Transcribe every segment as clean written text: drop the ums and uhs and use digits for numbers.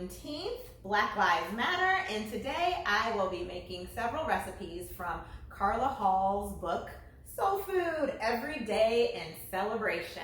Juneteenth, Black Lives Matter, and today I will be making several recipes from Carla Hall's book, Soul Food, Every Day in Celebration.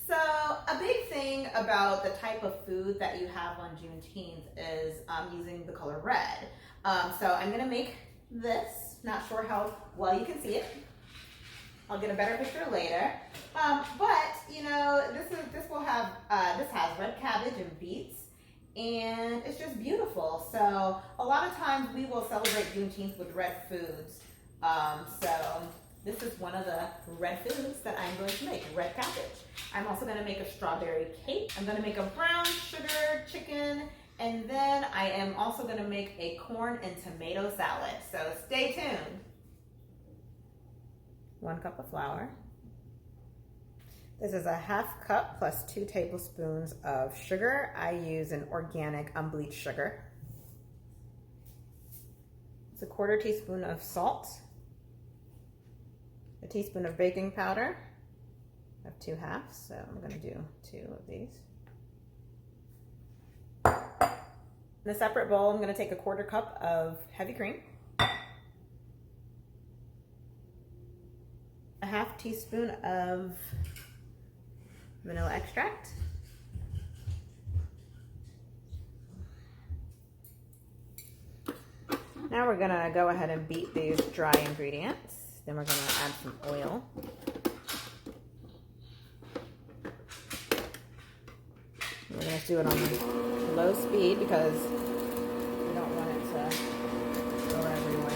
So a big thing about the type of food that you have on Juneteenth is using the color red. So I'm gonna make this, not sure how well you can see it. I'll get a better picture later. But you know, this has red cabbage and beets, and it's just beautiful. So a lot of times we will celebrate Juneteenth with red foods. So this is one of the red foods that I'm going to make, red cabbage. I'm also gonna make a strawberry cake. I'm gonna make a brown sugar chicken, and then I am also gonna make a corn and tomato salad. So stay tuned. 1 cup of flour. This is a ½ cup plus 2 tablespoons of sugar. I use an organic unbleached sugar. It's a 1/4 teaspoon of salt, a teaspoon of baking powder. I have 2 halves, so I'm gonna do 2 of these. In a separate bowl, I'm gonna take a 1/4 cup of heavy cream, a ½ teaspoon of vanilla extract, now we're gonna go ahead and beat these dry ingredients. Then we're gonna add some oil. We're gonna do it on low speed because we don't want it to go everywhere.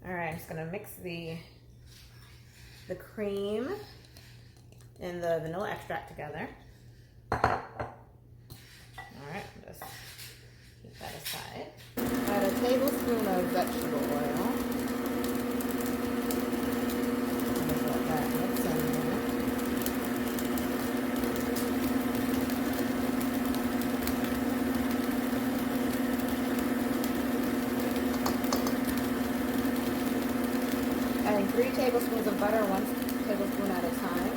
I'm just gonna mix the cream and the vanilla extract together. All right, just keep that aside. Add a tablespoon of vegetable oil. Just let that mix in there. Adding 3 tablespoons of butter, 1 tablespoon at a time.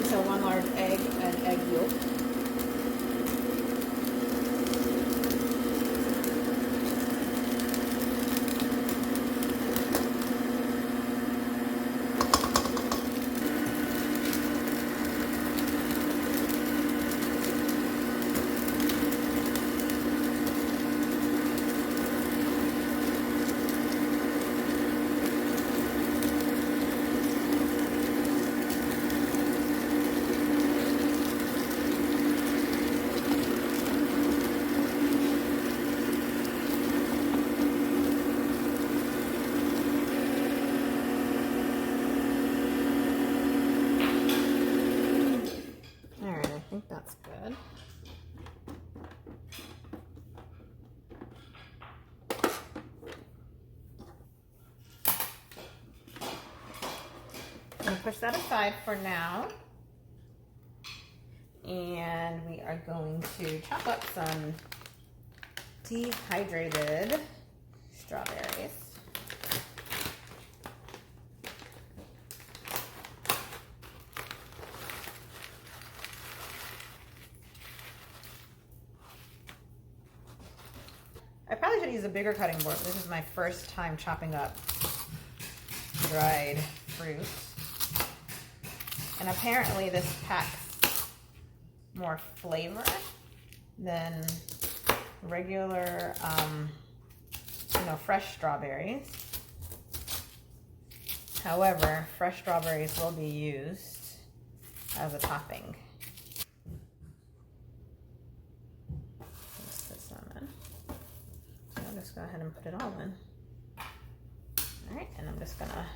So 1 large egg and egg yolk. I think that's good. I'm going to push that aside for now. And we are going to chop up some dehydrated strawberries. I probably should use a bigger cutting board. This is my first time chopping up dried fruit. And apparently this packs more flavor than regular, fresh strawberries. However, fresh strawberries will be used as a topping. Go ahead and put it all in. All right, and I'm just gonna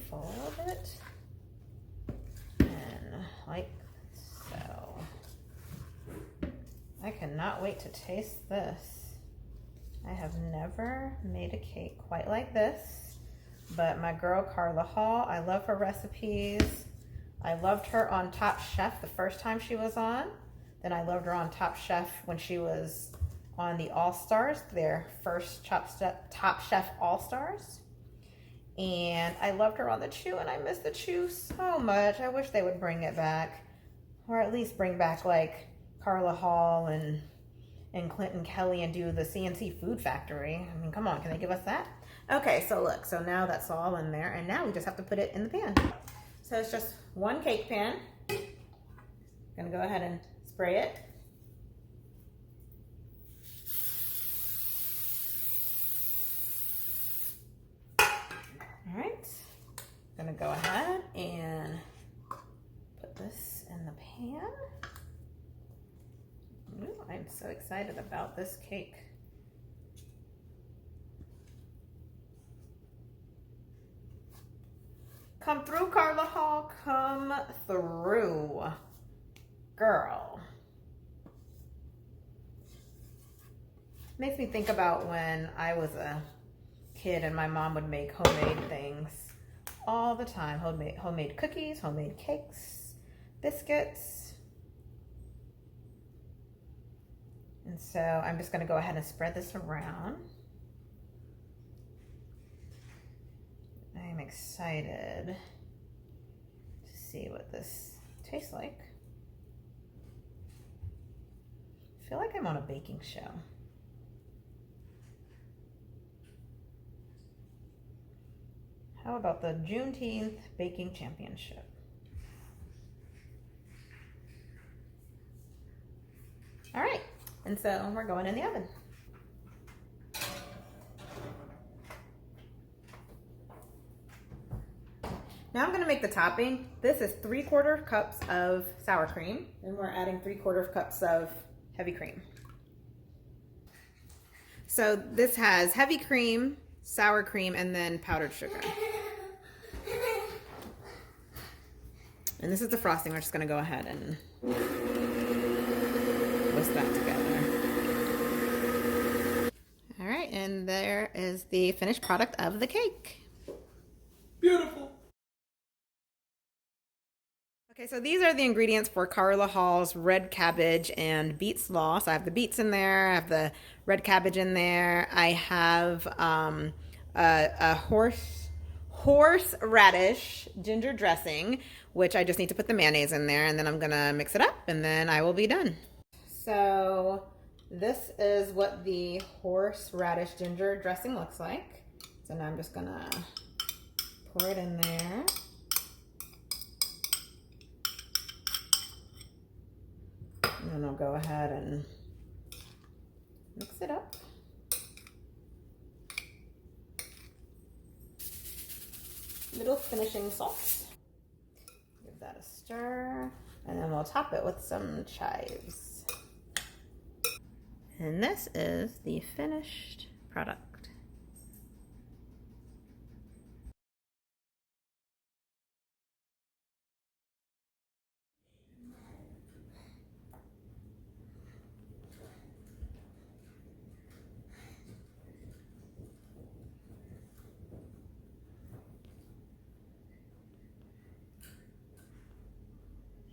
fold it. And like so. I cannot wait to taste this. I have never made a cake quite like this, but my girl Carla Hall, I love her recipes. I loved her on Top Chef the first time she was on. Then I loved her on Top Chef when she was on the All-Stars, their first Top Chef All-Stars. And I loved her on the Chew, and I miss the Chew so much. I wish they would bring it back, or at least bring back like Carla Hall and Clinton Kelly and do the CNC Food Factory. I mean, come on, can they give us that? Okay, so look, so now that's all in there, and now we just have to put it in the pan. So it's just one cake pan. Gonna go ahead and spray it. All right, gonna go ahead and put this in the pan. Ooh, I'm so excited about this cake. Come through, Carla Hall, come through. Girl. Makes me think about when I was a kid and my mom would make homemade things all the time. Homemade cookies, homemade cakes, biscuits. And so I'm just gonna go ahead and spread this around. I'm excited to see what this tastes like. I feel like I'm on a baking show. How about the Juneteenth Baking Championship? All right, and so we're going in the oven. Now I'm gonna make the topping. This is 3/4 cups of sour cream, and we're adding 3/4 cups of heavy cream. So this has heavy cream, sour cream, and then powdered sugar. And this is the frosting. We're just gonna go ahead and whisk that together. All right, and there is the finished product of the cake. Beautiful. Okay, so these are the ingredients for Carla Hall's red cabbage and beet slaw. So I have the beets in there, I have the red cabbage in there, I have a horseradish-ginger dressing, which I just need to put the mayonnaise in there, and then I'm gonna mix it up, and then I will be done. So this is what the horseradish-ginger dressing looks like. So now I'm just gonna pour it in there. And then I'll go ahead and mix it up. Little finishing salt. Give that a stir. And then we'll top it with some chives. And this is the finished product.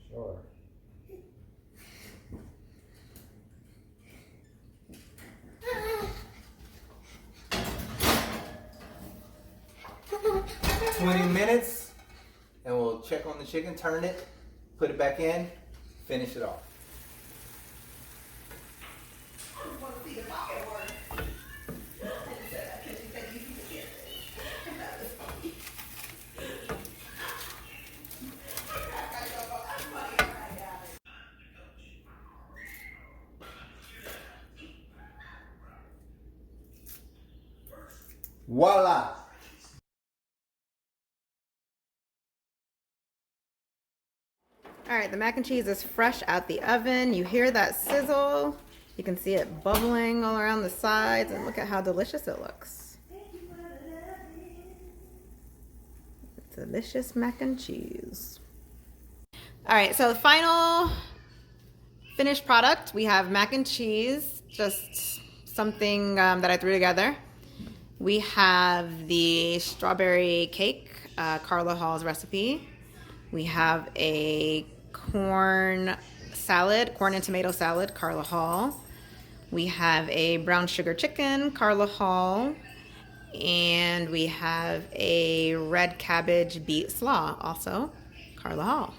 Sure. "20 minutes, and we'll check on the chicken, turn it, put it back in, finish it off." Voila! All right, the mac and cheese is fresh out the oven. You hear that sizzle. You can see it bubbling all around the sides, and look at how delicious it looks. It's delicious mac and cheese. All right, so the final finished product, we have mac and cheese, just something that I threw together. We have the strawberry cake, Carla Hall's recipe. We have a corn and tomato salad, Carla Hall. We have a brown sugar chicken, Carla Hall. And we have a red cabbage beet slaw, also Carla Hall.